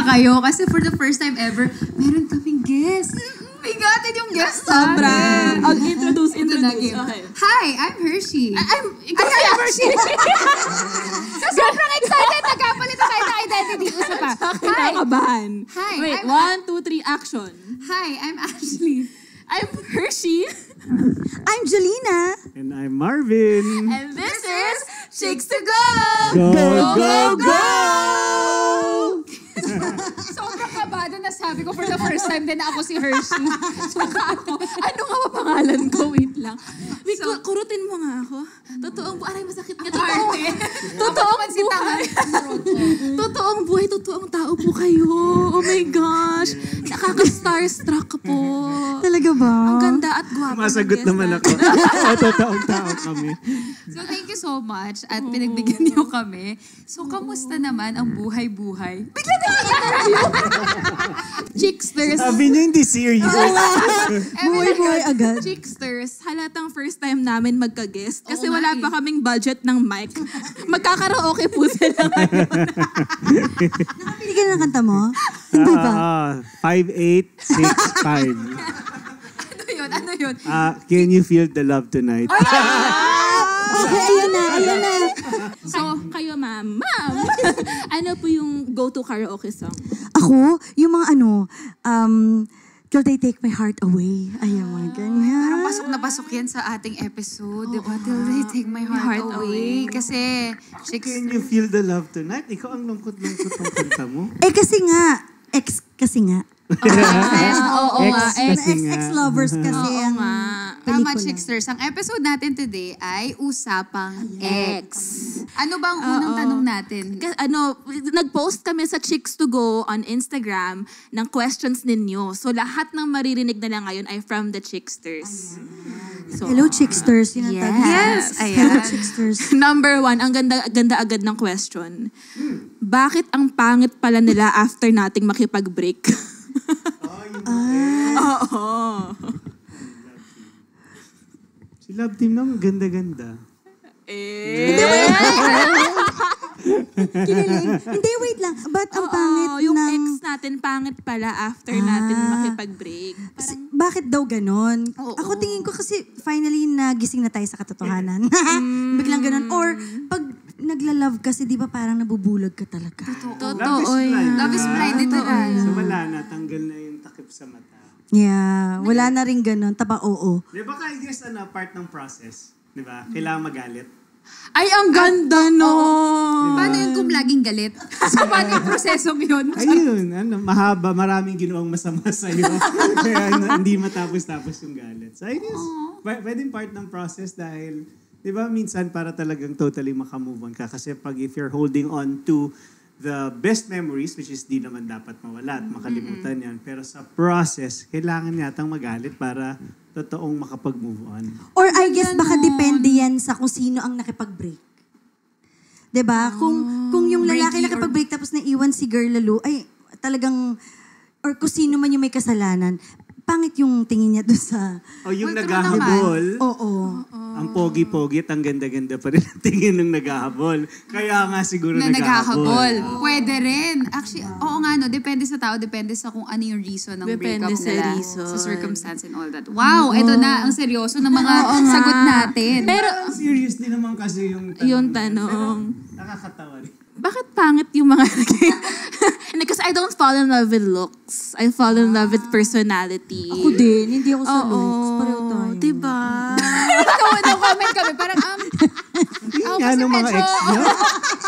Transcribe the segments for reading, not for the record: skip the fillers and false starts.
kayo kasi for the first time ever, meron kaming guest. Bigatin yung guest Sobra. natin. I'll introduce. Okay. Hi, I'm Hershey. I'm Hershey. So, sobrang excited. Nagkapalit na tayo ng identity. Usa pa. Hi. Kinakabahan. Hi. Wait, 1, 2, 3, action. Hi, I'm Ashley. I'm Hershey. I'm Jolina. And I'm Marvin. And this is Chicks to Go! Go! Sobrang kabado na sabi ko for the first time din na ako si Hershey. Saka ako, ano nga ba pangalan ko? Wait lang. Wait, kurutin mo nga ako. Totoong buhay. Aray, masakit nga. Totoong buhay. Totoong buhay, totoong tao po kayo. Oh my gosh. Nakaka-starstruck po. Talaga ba? Ang ganda at gwapo. Masagot naman ako. Totoong tao kami. So, thank you so much at pinagbigyan niyo kami. So, kamusta naman ang buhay-buhay? Bigla na interview! Chicksters. Sabi niya hindi serious. Buhay-buhay agad. Chicksters, halatang first time namin magka-guest kasi Oo nga wala eh. pa kaming budget ng mic. Magkakaraoke po sila ngayon. Nakapili ka na ng kanta mo? Hindi ba? 5865. Ano yun? Can you feel the love tonight? Okay, ayun na. So, kayo ma'am, ano po yung go-to karaoke song? Ako, yung mga Till They Take My Heart Away. Ayun, mga ganyan. Parang pasok na pasok yan sa ating episode, di ba? Till They Take My Heart Away. Kasi, Can you feel the love tonight? Ikaw ang lungkot-lungkot ng kanta mo. Kasi nga. Oo nga. Ex-lovers kasi Oo ang nga. Tama, pelikula. Chicksters. Ang episode natin today ay Usapang Ex. Ano ba ang unang tanong natin? Nag-post kami sa Chicks to Go on Instagram ng questions ninyo. So, lahat ng maririnig na lang ngayon ay from the Chicksters. So, Hello, Chicksters. Yun ang tawag. Yes, Hello, ayan. Chicksters. Number 1, ang ganda agad ng question. Bakit ang pangit pala nila after nating makipag-break? Oo. Si Love Team naman, ganda-ganda. Kinilig. Hindi, wait lang. Ba't ang pangit yung ng... ex natin pangit pala after natin makipag-break. Bakit daw ganon? Oo. Ako tingin ko kasi finally nagising na tayo sa katotohanan. Biglang ganon. Or pag nagla-love kasi, di ba parang nabubulag ka talaga? Totoo. Love is blind, literal. So wala na, tanggal na yung takip sa mata. Yeah. Wala na rin ganon. Taba, oo. Di ba I guess part ng process? Di ba? Kailangan magalit. Ay, ang ganda no! Paano yun kung laging galit? So, paano yung prosesong yun? Ayun, mahaba, maraming ginawang masama sa'yo. Kaya hindi matapos-tapos yung galit. So I guess, pwedeng part ng process dahil, di ba, minsan para talagang totally makamove on ka. Kasi if you're holding on to the best memories, which is di naman dapat mawala at makalimutan yan. Pero sa process, kailangan yatang magalit para totoong makapag-move on. Or I guess baka depende yan sa kung sino ang nakipag-break. 'Di ba? Kung yung lalaki nakipag-break tapos naiwan si girl lalo, ay talagang, or kung sino man yung may kasalanan, pangit yung tingin niya doon sa... O yung Wait, naghahabol, Oo. ang pogi-pogi at ang ganda-ganda pa rin ang tingin ng naghahabol. Kaya nga siguro Na naghahabol. naghahabol. Pwede rin. Actually, oo nga no, depende sa tao, depende sa kung ano yung reason ng Depende breakup sa nila. reason. Sa circumstance and all that. Wow, eto na ang seryoso ng mga sagot natin. Pero, Serious din naman kasi yung tanong. yung tanong, Pero nakakatawa rin. bakit pangit yung mga Because I don't fall in love with looks. I fall in love with personality. Ako din, hindi ako sa Oo. looks. Pareho tayo. Diba? No-comment kami, parang Tingin nga kasi ng mga medyo- ex niyo.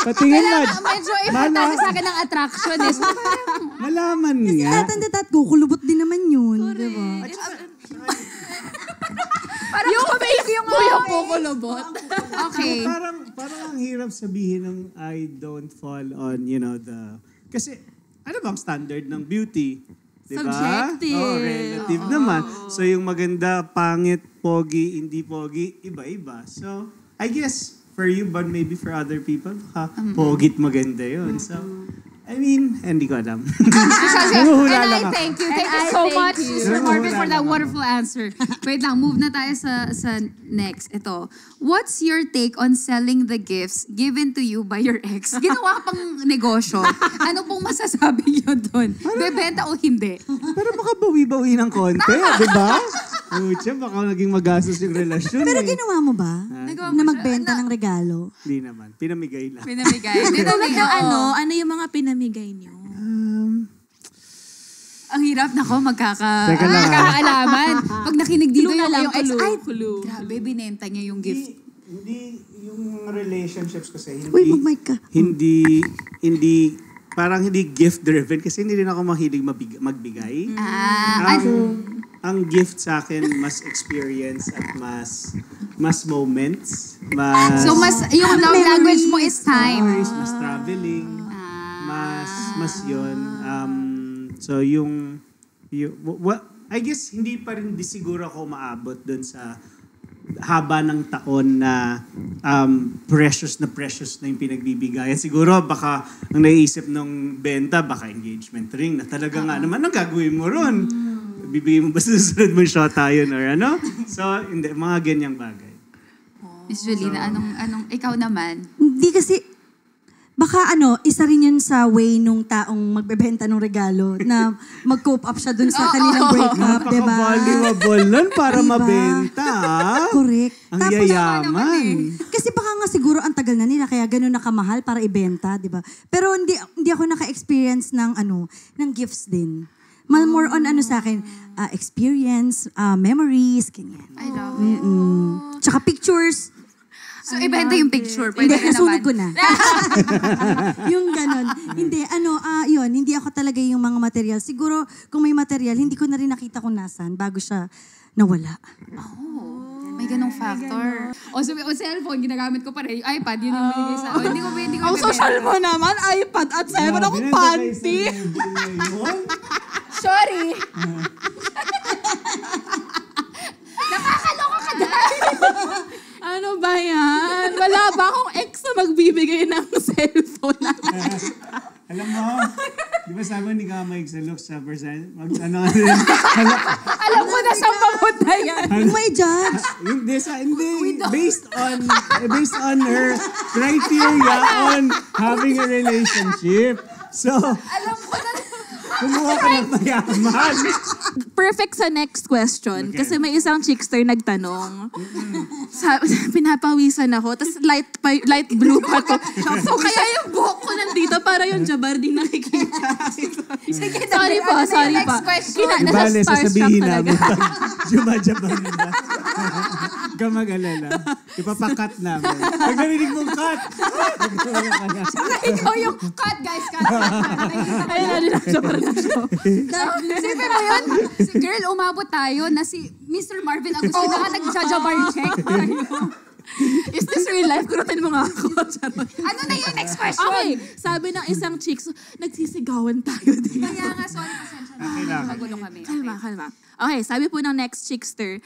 Patingin na. medyo importante sa akin ang attraction eh. So, Malaman nga. Tatandatat ko, kulubot din naman yun. Diba? parang yung Kuya po kulubot. Okay. Parang ang hirap sabihin ng I don't fall on, kasi ano bang standard ng beauty? Diba? Subjective. Oo, relative naman. So yung maganda, pangit, pogi, hindi pogi, iba-iba. So I guess for you, but maybe for other people, pogit maganda yun. So I mean, hindi ko alam. And Nahuhula I lang ako. thank you. Thank you so much, Mr. Marvin, for that Nahuhula wonderful answer. Wait lang, move na tayo sa next. Ito. What's your take on selling the gifts given to you by your ex? Ginawa pang negosyo. Ano pong masasabi niyo doon? Bebenta o hindi? Pero makabawi-bawi ng konti, di ba? Ucha, baka naging magastos yung relasyon Pero eh. ginawa mo ba? Nagawa mo Na siya? magbenta ng regalo? Hindi naman, pinamigay lang. Pinamigay. Ano yung mga pinamigay niyo? Ang hirap nako, Teka lang, magkakaalaman. Pag nakinig dito yung lang, ex, ay, clue. grabe, binenta niya yung gift. Hindi, yung relationships kasi, hindi, Uy, mag-mic ka. hindi, parang hindi gift-driven kasi hindi rin ako mahilig magbigay. Ang gift sa akin, mas experience at mas moments. So, yung love language mo is time. Memories, mas traveling, mas yun. So I guess hindi pa rin siguro ako maabot dun sa haba ng taon na precious na yung pinagbibigayan. Siguro baka ang naiisip ng benta, baka engagement ring na talaga nga naman ang gagawin mo ron. Bibigyan mo ba susunod mo shota yun or ano? So, hindi, mga ganyang bagay. Miss Julina, anong ikaw naman? Hindi kasi, baka isa rin yun sa way nung taong magbebenta ng regalo na mag-cope up siya dun sa kanilang breakup, di ba? Napaka-valuable nun para Diba? mabenta. Correct. Ang yayaman. Kasi baka nga siguro ang tagal na nila kaya ganun nakamahal para ibenta, di ba? Pero hindi ako naka-experience ng gifts din. More on sa akin, experience, memories, ganyan. I love it. Tsaka pictures. So, ibenta yung picture. Pwede Hindi, na nasunog naman. ko na. Yung ganon. Hindi, yun, hindi ako talaga yung mga material. Siguro, kung may material, hindi ko na rin nakita kung nasan bago siya nawala. May ganong factor. O, so, cellphone, ginagamit ko pa rin. Yung iPad, yun yung binigay sa... Hindi ko Ang social mo naman, iPad at 7 akong panty. Sorry! Nakakaloka ka dahil! Ano ba yan? Wala ba akong ex na magbibigay ng cellphone? Alam mo, di ba sabi hindi ka maig sa looks sa person? Alam ko na saan papunta yan. Yung may judge. Hindi. Based on her criteria on having a relationship. So, Alam ko na... kumuha ka ng mayaman. Perfect sa next question. Okay. Kasi may isang chickster nagtanong. Pinapawisan ako. Tapos light blue pa to. So kaya yung buhok ko nandito para yung jabar din nakikita. Sige, Sorry po. Next question. Bale, Nasa starstruck sasabihin talaga. namin pag jumajabang na. Huwag ka mag-alala. Ipapakat namin. Pag narinig mong cut! Ikaw yung cut, guys. Cut. Ayun na jabar na siya. Siyempre mo yun, girl, umabot tayo na si Mr. Marvin Agustin na nag-jajabar check. Is this real life? Kurutin mo nga ako. Charot. Ano na yung next question? Okay, sabi ng isang chicks, nagsisigawan tayo dito. Kaya nga, sorry, pasensya na. Okay lang. Magulo kami. Kalma. Okay, sabi po ng next chickster,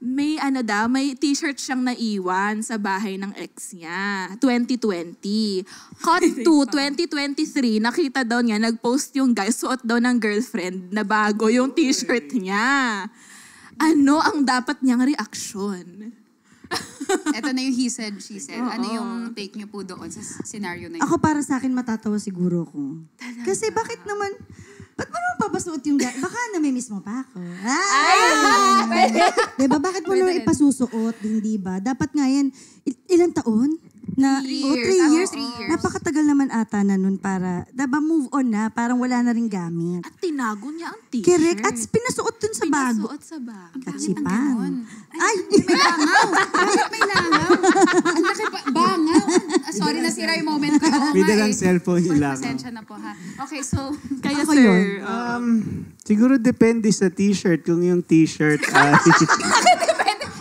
may may t-shirt siyang naiwan sa bahay ng ex niya. 2020. Cut to 2023, nakita daw niya, nag-post yung guy, suot daw ng girlfriend na bago yung t-shirt niya. Ano ang dapat niyang reaksyon? Ito na yung he said, she said. Ano yung take niyo po doon sa scenario na yun? Ako para sa akin matatawa siguro ko. Kasi ba't mo naman papasuot yung baka namimiss mo pa ako. Diba? Bakit mo naman ipasusuot? Hindi ba? Dapat nga yan, ilang taon? 3 years. 3 years. Napakatagal naman ata na nun para, diba move on na, parang wala na rin gamit. At tinago niya ang t-shirt. Correct. At pinasuot dun sa bago. Pinasuot sa bago. Katsipan. Ay! May langaw. Bakit may langaw? Ang laki pa. Bangaw. Sorry, nasira yung moment ko. Oo Pwede nga lang cellphone yung langaw. Pasensya na po ha. Okay, so... Kaya Ako sir, yun. Siguro depende sa t-shirt. Kung yung t-shirt ay...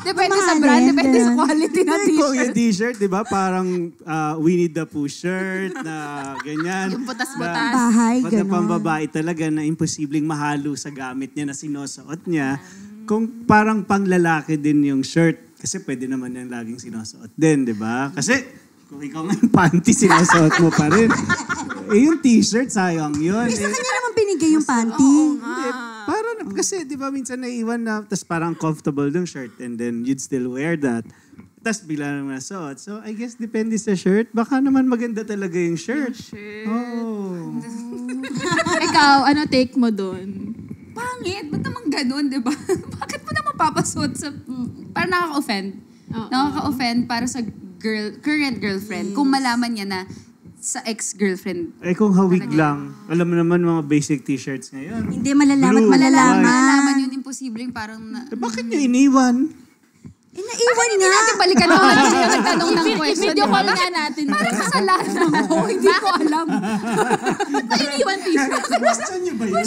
Depende sa Mahalin, brand, depende sa ganun. quality ng Kung yung t-shirt. t-shirt, di ba? Parang Winnie the Pooh shirt na ganyan. yung butas-butas. Bahay, Pag na gano'n. pambabae talaga na imposibleng mahalo sa gamit niya na sinusuot niya. Kung parang panglalaki din yung shirt. Kasi pwede naman yan laging sinusuot din, di ba? Kasi kung ikaw nga yung panty, sinasuot mo pa rin. Yung t-shirt, sayang yun. Sa kanya naman binigay yung panty. Hindi, parang, kasi di ba minsan naiwan na, tas parang comfortable yung shirt and then you'd still wear that. Tas bigla naman nasuot. So I guess depende sa shirt. Baka naman maganda talaga yung shirt. Oh. Ikaw, ano take mo doon? Pangit, ba't naman ganun, di ba? Bakit mo naman papasuot sa... Parang nakaka-offend. Nakaka-offend para sa current girlfriend. Kung malaman niya na sa ex-girlfriend. Eh kung hawig lang, alam mo naman mga basic t-shirts ngayon. Hindi malalaman, Blue, malalaman. Malalaman yun, imposibleng parang... Eh, bakit nyo iniwan? Naiwan Hindi nga. natin balikan mo lang yung nagtanong ng question. Video call diba? nga natin. Parang kasalanan ko, hindi ko alam. Nainiwan t-shirt. Question nyo ba yun?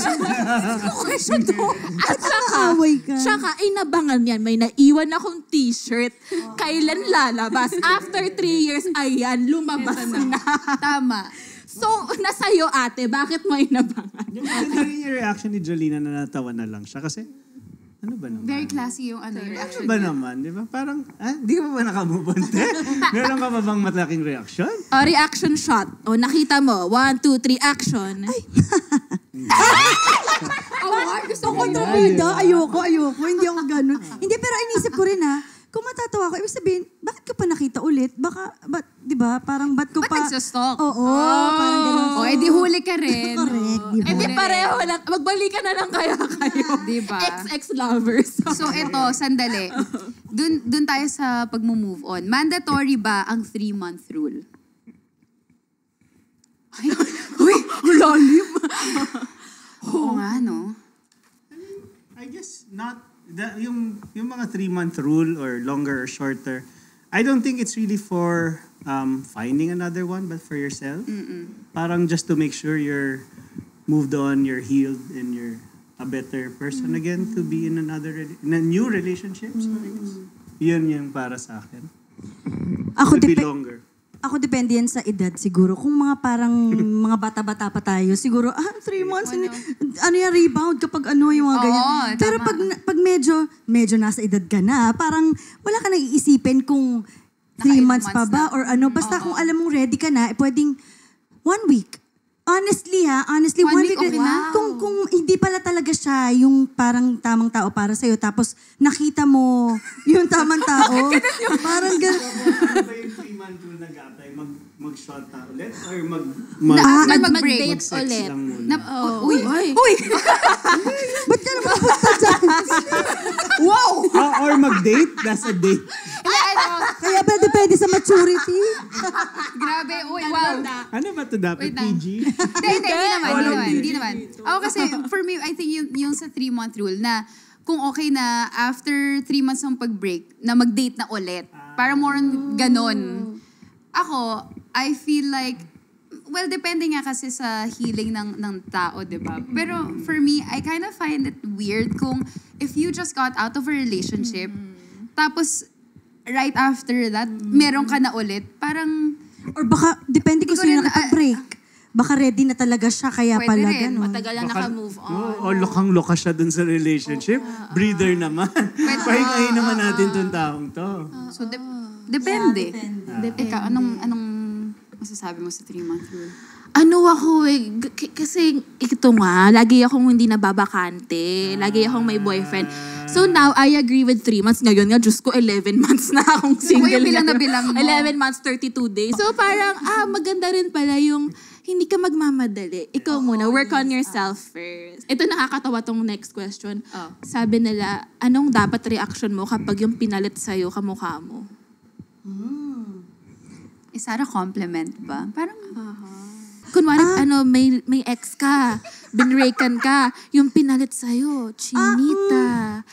Question to. At saka, Away ka. Tsaka, inabangan yan. May naiwan akong t-shirt. Kailan lalabas? After 3 years, ayan, lumabas na. Tama. So, nasa'yo ate, bakit mo inabangan? Maganda rin yung reaction ni Jolina na natawa na lang siya kasi ano ba naman? Very classy yung Ano reaction. ba naman? Di ba? Parang, di ka ba nakamove on? Meron ka ba bang malaking reaction? O, reaction shot. O, nakita mo. 1, 2, 3, action. Gusto ko kontrabida. Ayoko. Hindi ako ganun. Hindi, pero inisip ko rin kung matatawa ko, ibig sabihin, bakit ko pa nakita ulit? Di ba? Parang ba't ko Ba't pa... nagsastalk? Oo, parang ganun. O, edi huli ka rin. Correct, di ba? Eh, di pareho lang. Magbalikan na lang kaya kayo. Diba? Ex-lovers. So ito, sandali. Dun tayo sa pag-move on. Mandatory ba ang 3-month rule? Uy, lalim. Oo nga, no? I guess not. Yung mga 3-month rule or longer or shorter, I don't think it's really for finding another one, but for yourself. Parang just to make sure you're moved on, you're healed, and you're a better person again to be in in a new relationship. So I guess yun yung para sa akin. Ako, Could be longer. Ako depende yan sa edad siguro. Kung mga parang mga bata-bata pa tayo, siguro, 3 months, yan, rebound kapag yung mga ganyan. Oo, Pero tama. pag medyo nasa edad ka na, parang wala ka nang iisipin kung 3 Nakailang months pa months ba na. or ano. Basta kung alam mong ready ka na, pwedeng 1 week. Honestly, 1 1 week, okay na. Kung hindi pala talaga siya yung parang tamang tao para sa'yo, tapos nakita mo yung tamang tao, parang gano'n. Ano ba yung 3-month rule na gatay? Mag-shot na ulit? Or Mag-break. Mag-date mag-sex ulit. lang muna? Uy! Uy! Ba't ka naman punta dyan? Wow! Or mag-date? That's a date. Kaya pala depende sa maturity. Grabe, uy, wow. Ano ba ito dapat? Wait lang. PG? Hindi naman. Ako kasi, for me, I think yung sa 3-month rule na kung okay na after 3 months ng pag-break, na mag-date na ulit. Para more on ganon. Ako, I feel like, well, depende nga kasi sa healing ng tao, di ba? Pero for me, I kind of find it weird kung if you just got out of a relationship, tapos right after that, meron ka na ulit, parang Or baka, depende kung Hindi ko sino rin, nakapag-break. Baka ready na talaga siya, kaya Pwede pala rin. ganun. Matagal na naka-move on. O lokang-loka siya dun sa relationship. Breather naman. Pahingahin naman natin tong taong to. so depende. Ikaw, anong masasabi mo sa 3-month rule? Ano ako kasi ito nga, lagi akong hindi nababakante. Lagi akong may boyfriend. So now, I agree with 3 months. Ngayon nga, Diyos ko, 11 months na akong single. yung bilang na bilang mo. 11 months, 32 days. So parang, maganda rin pala yung hindi ka magmamadali. Ikaw muna, work on yourself first. Ito nakakatawa tong next question. Oh. Sabi nila, anong dapat reaction mo kapag yung pinalit sa'yo kamukha mo? Is that a compliment ba? Parang, Kunwari, may ex ka, binraken ka, yung pinalit sa'yo, chinita.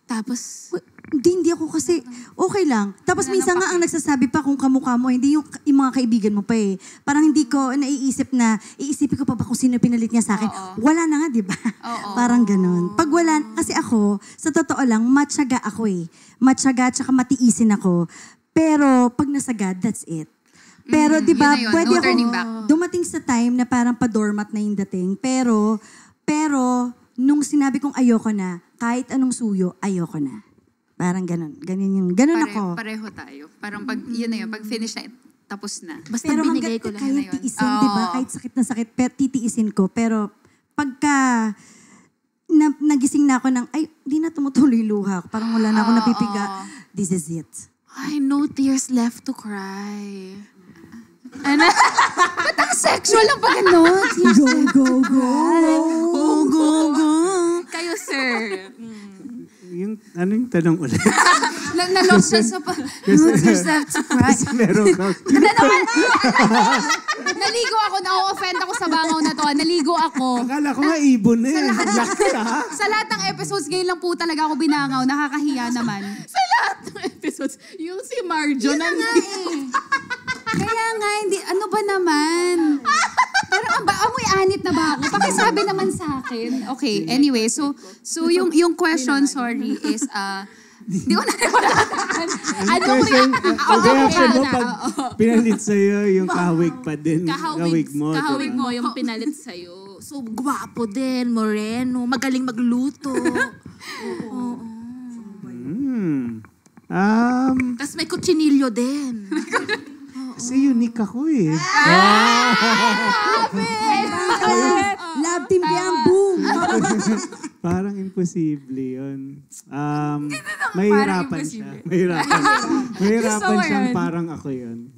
Tapos, Hindi ako kasi, okay lang. Tapos minsan nga ang nagsasabi pa kung kamukha mo, hindi yung mga kaibigan mo pa eh. Parang hindi ko naiisip na, iisipin ko pa ba kung sino pinalit niya sa akin. Wala na nga, di ba? Parang ganun. Pag wala, kasi ako, sa totoo lang, matyaga ako eh. Matyaga, tsaka matiisin ako. Pero pag nasagad, that's it. Pero di ba, yun na yun. pwede No ako turning back. dumating sa time na parang pa-doormat na yung dating. Pero, nung sinabi kong ayoko na, kahit anong suyo, ayoko na. Parang ganun. Ganun ako. pareho tayo. Parang pag, yun na yun, pag finish na, tapos na. Basta Pero binigay hanggat ko lang. kaya na yun. tiisin, di ba? Oo. Kahit sakit na sakit, pero titiisin ko. Pero pagka nagising na ako ng, ay, di na tumutuloy luha ko. Parang wala na ako napipiga. This is it. Ay, no tears left to cry. Ano? Ba't ang sexual ang pag ano? Go, go, go. Kayo, sir. Yung, ano yung tanong ulit? Nalost siya sa no tears left to cry. Kasi meron ka. Naligo ako, na-offend ako sa bangaw na to. Naligo ako. Akala ko nga ibon na eh. Laki ha? Sa lahat ng episodes, ngayon lang po talaga ako binangaw. Nakakahiya naman. Sa lahat ng episodes, yung si Marjo na Kaya nga, hindi, ano ba naman? Parang amoy anit na ba ako? Pakisabi naman sa akin. Okay, anyway, so yung question, sorry, is, di ko nariwalataan. Ano ang reaction mo pag pinalit sa'yo yung kahawig pa din? Kahawig mo. Kahawig diba? mo yung pinalit sa'yo. So, gwapo din, moreno, magaling magluto. Tapos may kutsinilyo din. Kasi unique ako eh. Love team yan, boom. Parang imposible yun. Mahirapan siya. Mahirapan siyang parang ako yun.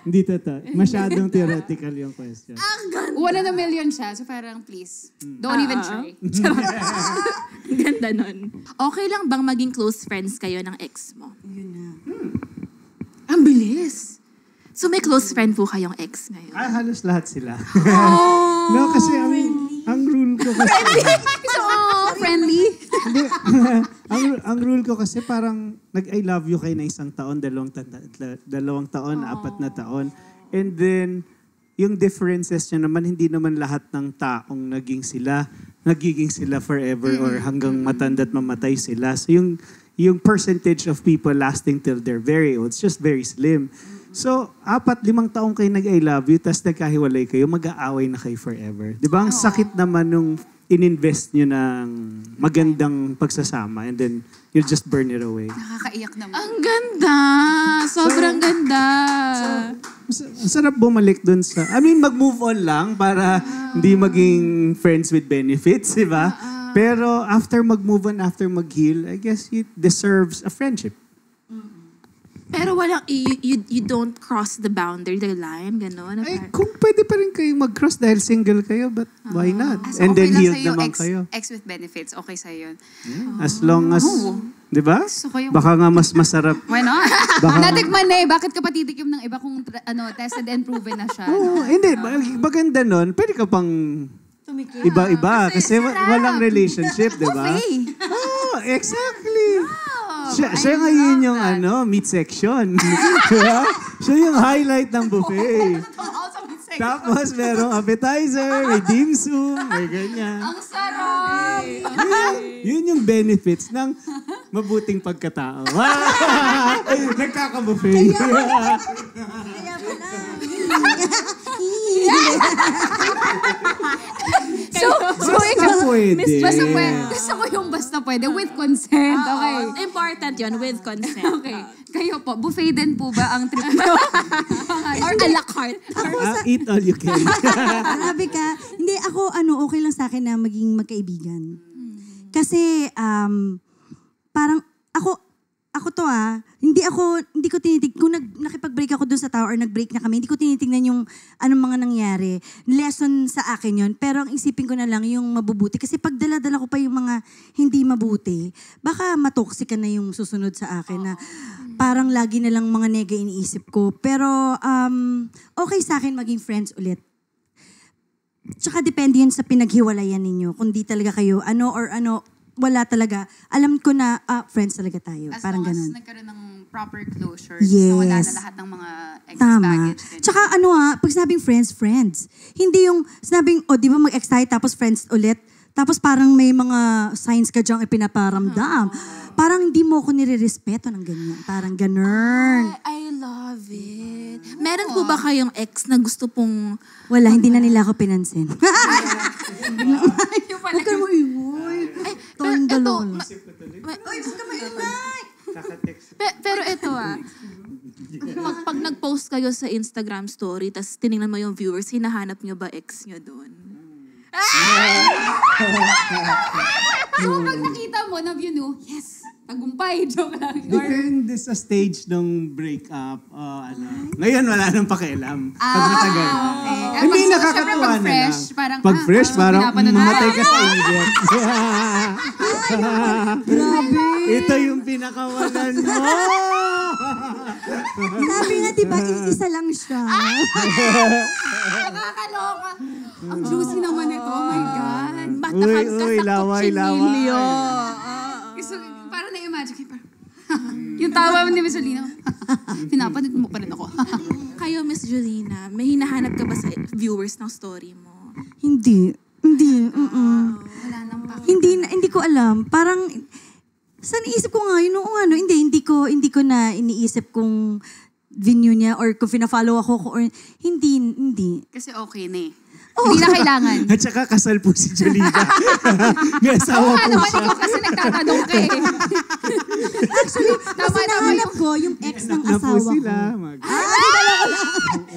Hindi tata. Masyadong theoretical yung question. 1 in a million siya, so parang please, don't even try. Ganda nun. Okay lang bang maging close friends kayo ng ex mo? Yun na. Ang bilis. So may close friend po kayong ex ngayon? Halos lahat sila. No, kasi ang rule ko kasi... Friendly. Hindi. ang rule ko kasi parang nag-I love you kayo na 1 taon, 2 taon, 4 na taon. And then, yung differences niya naman, hindi naman lahat ng taong nagiging sila forever or hanggang matanda at mamatay sila. So yung percentage of people lasting till they're very old, it's just very slim. So, 4-5 taong kayo nag-I love you, tapos nagkahiwalay kayo, mag-aaway na kayo forever. Di ba? Ang sakit naman nung ininvest nyo ng magandang pagsasama and then you'll just burn it away. Nakakaiyak naman. Ang ganda! Sobrang ganda! Ang sarap bumalik dun sa... mag-move on lang para hindi maging friends with benefits, di ba? Pero after mag-move on, after mag-heal, I guess it deserves a friendship. Pero walang, you don't cross the boundary, the line, gano'n. Ay, kung pwede pa rin kayo mag-cross dahil single kayo, but why not? So And then okay lang healed sa'yo, naman kayo. ex with benefits, okay sa'yo yun. As long as... Di ba? Gusto ko yung- Baka nga mas masarap. Why not? Baka- Natikman na eh. Bakit ka pa titikim ng iba kung tested and proven na siya? Oo, hindi. Maganda nun. Pwede ka pang iba-iba. Kasi walang relationship, di ba? Buffet. Oh, exactly. Siya nga yun yung meat section. Diba? Siya yung highlight ng buffet. Tapos merong appetizer, may dim sum, may ganyan. Ang sarap! Yun yung benefits ng mabuting pagkatao. Nagkaka-buffet. Kaya pala. So Basta pwede. Basta pwede. Gusto ko yung basta pwede with consent. Okay. Important yun, with consent. Okay. Kayo po, buffet din po ba ang trip nyo? Or a la carte. Eat all you can. Grabe ka. Hindi, ako, okay lang sa akin na maging magkaibigan. Kasi, parang, ako to hindi ko tinitig, kung nakipag-break ako dun sa tao or nag-break na kami, hindi ko tinitignan yung anong mga nangyari. Lesson sa akin yon. Pero ang isipin ko na lang yung mabubuti. Kasi pag dala-dala ko pa yung mga hindi mabuti, baka matoxic na yung susunod sa akin na parang lagi na lang mga nega iniisip ko. Pero okay sa akin maging friends ulit. Tsaka depende yun sa pinaghiwalayan ninyo. Kung di talaga kayo, wala talaga. Alam ko na, friends talaga tayo. As Parang long as ganun. nagkaroon ng proper closure. Yes. So wala na lahat ng mga Tama. ex-baggage. Tsaka pag sinabing friends. Hindi yung sinabing, di ba mag-ex tayo tapos friends ulit. Tapos parang may mga signs ka dyang ipinaparamdam. Parang hindi mo ako nire-respeto ng ganyan. Parang ganun. I love it. Meron po ba kayong ex na gusto pong... Wala, hindi na nila ako pinansin. Yung pala Huwag ka mo iwoy. Ay, Tayong pero dalawa lang. Uy, Huwag ka maingay! Kaka-text. Pero ito pag nag-post kayo sa Instagram story, tas tinignan mo yung viewers, hinahanap nyo ba ex nyo doon? So, pag nakita mo na view no, yes, tagumpay, joke lang. Depende sa stage ng breakup. Ngayon, wala nang pakialam. Pag matagal. Okay. Hindi, Pag- nakakatuwa syempre, pag na fresh, lang. parang, Pag fresh, parang pinapanood mo. mamatay ka sa inggit. Ito yung pinakawalan mo. Sabi nga, di ba, isa lang siya. Nakakaloka. Ang juicy naman ito. Oh my God. Matakag ka Uy, sa laway, kutsinilyo. Gusto, parang na-imagine ko, parang, yung tawa ni Miss Alina, pinapanood mo pa rin ako. Kayo, Miss Julina, may hinahanap ka ba sa viewers ng story mo? Hindi. Wala nang pa. Hindi ko alam. Parang, sa naisip ko nga, yun, hindi ko na iniisip kung venue niya or kung fina-follow ako or hindi. Kasi okay na eh. Hindi na kailangan. At saka kasal po si Jolita. May asawa po Naman siya. ikaw kasi nagtatanong ka eh. Actually, kasi nahanap ko yung ex ng Na po asawa sila. ko.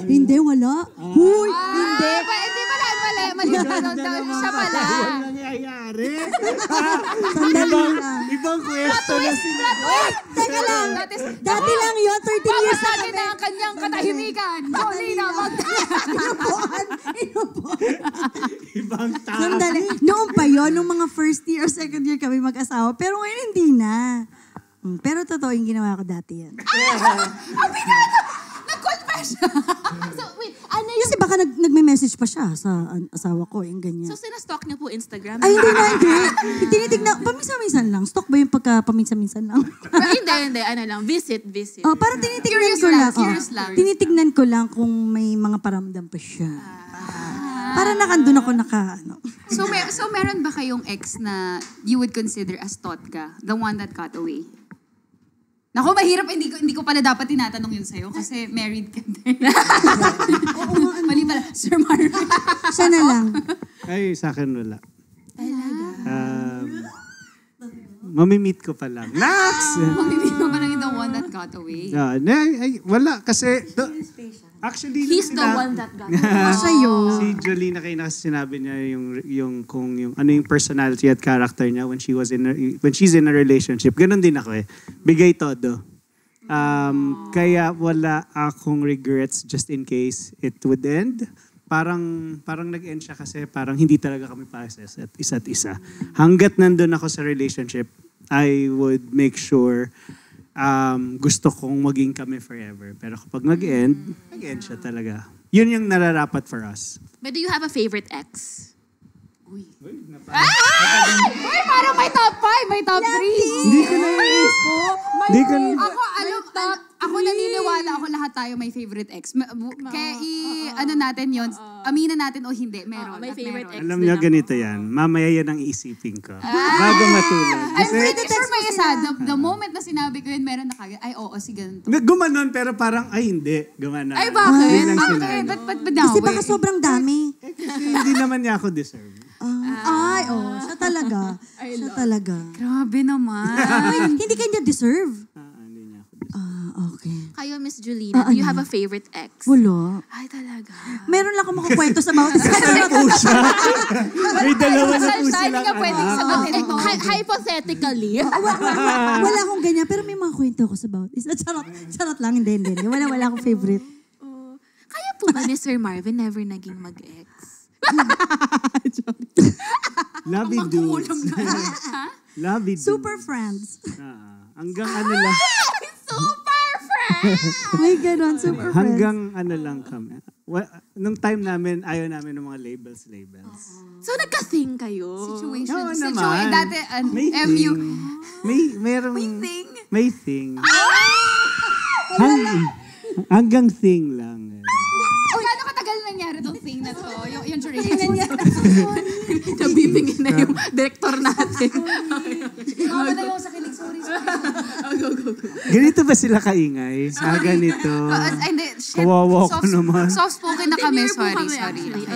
Hindi, wala. Huy, hindi. Hindi pala, mali siya pala. Ang nangyayari. Sandali lang. Ibang question na sila. Teka lang. Dati lang yun, 13 years na Pagkasali na ang kanyang katahimikan. Jolina, Ibang tao. Sandali. Noon pa yun, nung mga first year, second year kami mag-asawa. Pero ngayon, hindi na. Pero totoo yung ginawa ko dati yan. nag-confess. So, wait, ano yung... Kasi baka nagme-message pa siya sa asawa ko, yung ganyan. So, sinastalk niyo po Instagram? Ay, hindi. Tinitignan, paminsan-minsan lang. Stalk ba yung pagka paminsan-minsan lang? hindi. Ano lang, visit. Oh, parang tinitignan Curious ko lang, lang. curious lang. Tinitignan ko lang kung may mga paramdam pa siya. Para nakandun ako So meron ba kayong ex na you would consider as Totka? The one that got away? Naku, mahirap. Hindi ko pala dapat tinatanong yun sa'yo kasi married ka din. Mali pala. Sir Marvin. Siya na lang. Ay, sa akin wala. Mamimit ko pa lang. Nax! Mamibig mo parang the one that got away. Wala. Kasi, actually, He's the one that got Siya yun. Si Jolina kayo na sinabi niya yung ano yung personality at character niya when she's in a relationship. Ganon din ako eh. Bigay todo. Kaya wala akong regrets just in case it would end. Parang nag-end siya kasi parang hindi talaga kami pases at isa't isa. Hanggat nandun ako sa relationship, I would make sure gusto kong maging kami forever. Pero kapag mag-end siya talaga. Yun yung nararapat for us. But do you have a favorite ex? Uy, parang may top 5, may top 3. Hindi ko na Ako naniniwala ako lahat tayo may favorite ex. Kaya natin yun, aminin natin o hindi, meron. May at favorite meron. ex. Alam niyo, ganito yan. Mamaya yan ang iisipin ko. Bago matulog. I'm Kasi pretty sure may isa. The moment na sinabi ko yun, meron na kagad. Ay, oo, si ganito. gumanon pero parang, ay hindi. Gumanon. Ay, bakit? Yun lang Bakit? sinabi. Ba't Kasi daw? baka sobrang dami. Kasi hindi naman niya ako deserve. Siya talaga. Siya talaga. Grabe naman. Hindi kanya deserve. Hindi niya ako deserve. Okay. Kayo, Miss Julina, do you have a favorite ex? Wala. Ay, talaga. Meron lang ako makukwento sa bawat isa. May dalawa na po Hindi silang ka pwedeng sagutin ito. Hypothetically. Wala akong ganyan, pero may mga kwento ko sa bawat isa. Charot lang, hindi. Wala akong favorite. Kaya po ba ni Sir Marvin never naging mag-ex? Lovey dudes. Lovey dudes. Super friends. Hanggang ano lang. Super friend! May ganon, super friends. Hanggang ano lang kami. Nung time namin, ayaw namin ng mga labels. So, nagka-thing kayo? Situation. Oo naman. Dati, May MU. thing. May thing. Hanggang thing lang. Gaano katagal nangyari tong thing na to? Yung duration. Nabibingin na yung director natin. Mama na yung sa kilig. Sorry. Ganito ba sila kaingay? Ganito. Hindi, shit. Kawawa ko naman. Soft-spoken na kami. Sorry. Okay.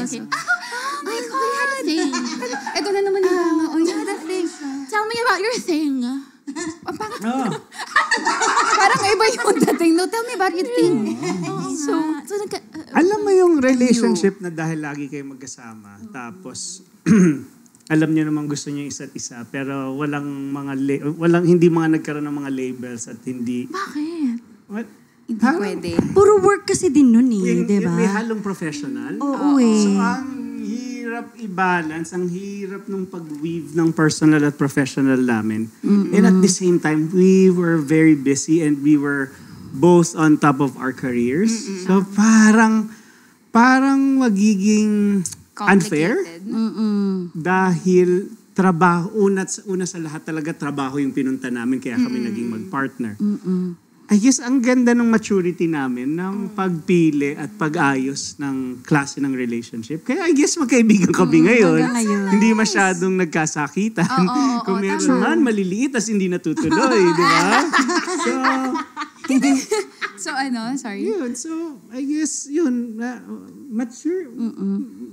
Okay. Oh my God, thing. Ito na naman yung mga. Oh, you had a thing. Tell me about your thing. Ang pangit. Iba-iba yung dating. No, tell me about your thing. So, Alam mo yung relationship na dahil lagi kayo magkasama, tapos alam niyo naman gusto niyo isa't isa, pero hindi mga nagkaroon ng mga labels at hindi... bakit? What? Hindi pwede. Puro work kasi din nun di ba? May halong professional. Oo eh. So ang hirap i-balance, ang hirap nung pag-weave ng personal at professional namin. And at the same time, we were very busy and we were both on top of our careers. So parang magiging unfair. Dahil trabaho, una sa lahat talaga trabaho yung pinunta namin kaya kami naging mag-partner. I guess ang ganda ng maturity namin ng pagpili at pag-ayos ng klase ng relationship. Kaya I guess magkaibigan kami ngayon. Hindi masyadong nagkasakitan. Kung meron man, maliliit as hindi natutuloy, di ba? So sorry? Yun, so I guess yun, mature.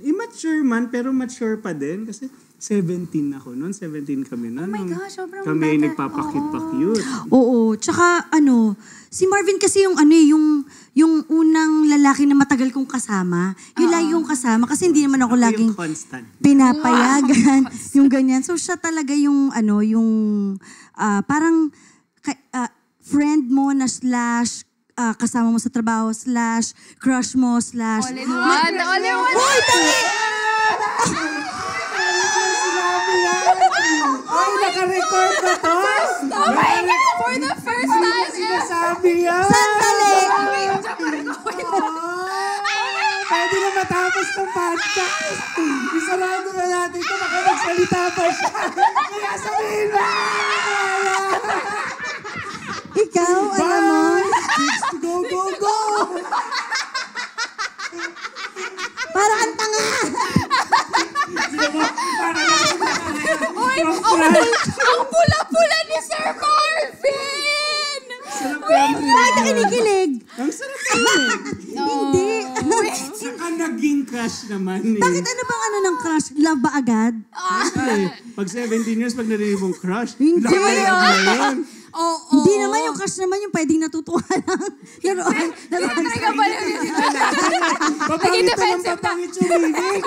Immature man, pero mature pa din. Kasi 17 ako noon, 17 kami noon. Oh my gosh, sobrang kami bata. nagpapakit-pakyut. Oo, tsaka si Marvin kasi yung unang lalaki na matagal kong kasama. Yung lagi kong kasama kasi hindi naman ako laging Yung constant. pinapayagan. Yung ganyan. So siya talaga yung parang friend mo na / kasama mo sa trabaho / crush mo / All in one. All in one. Hoy, dali! Ay, naka-record na to? Oh my God! For the first time Sinasabi yan! Sandali! Pwede na matapos ng podcast. Isarado na natin ito, baka magsalita pa siya. Kaya sabihin mo! Ikaw, alam mo? Go, go, go! Parang ang tanga! Uy! Ang pula-pula ni Sir Marvin! Bakit na kinikilig? Ang sarap naman. Hindi. Saka naging crush naman eh. Bakit ano bang ng crush? Love ba agad? Siyempre, pag 17 years, pag narinig mong crush, Hindi. love na yun. Hindi naman yung crush naman yung pwedeng natutuwa lang. Laruan. Tinatry ka pala yun. Papangit naman papangit yung meaning.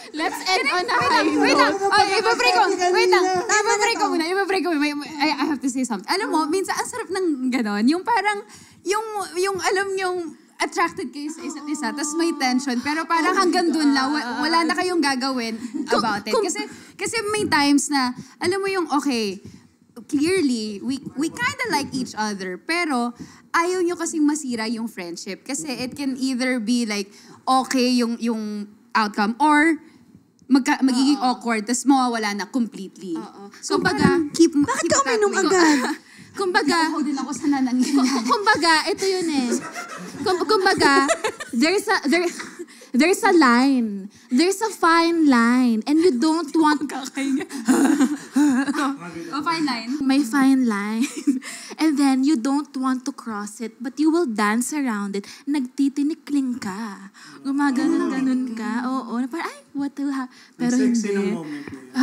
Let's end on a high Wait lang. note. Iba-break ko. Wait lang. Iba-break ko muna. I have to say something. Alam mo, minsan ang sarap ng gano'n. Yung parang, yung alam yung attracted kayo sa isa't isa, tapos may tension, pero parang hanggang dun lang, wala na kayong gagawin about it. Kasi may times na, alam mo yung, okay, clearly, we kinda like each other, pero ayaw nyo kasing masira yung friendship. Kasi it can either be like, okay yung outcome, or magiging awkward, tapos mawawala na completely. So, Bakit ka uminom agad? Kumbaga, ako din ako sa nanangyayari. kumbaga, ito yun eh. Kumbaga, there's a line. There's a fine line. And you don't want... Fine line. May fine line. And then, you don't want to cross it, but you will dance around it. Nagtitinikling ka. Gumaganon-ganon ka. Oo. Parang, ay, what will happen? Pero Sexy hindi. ng moment na yun.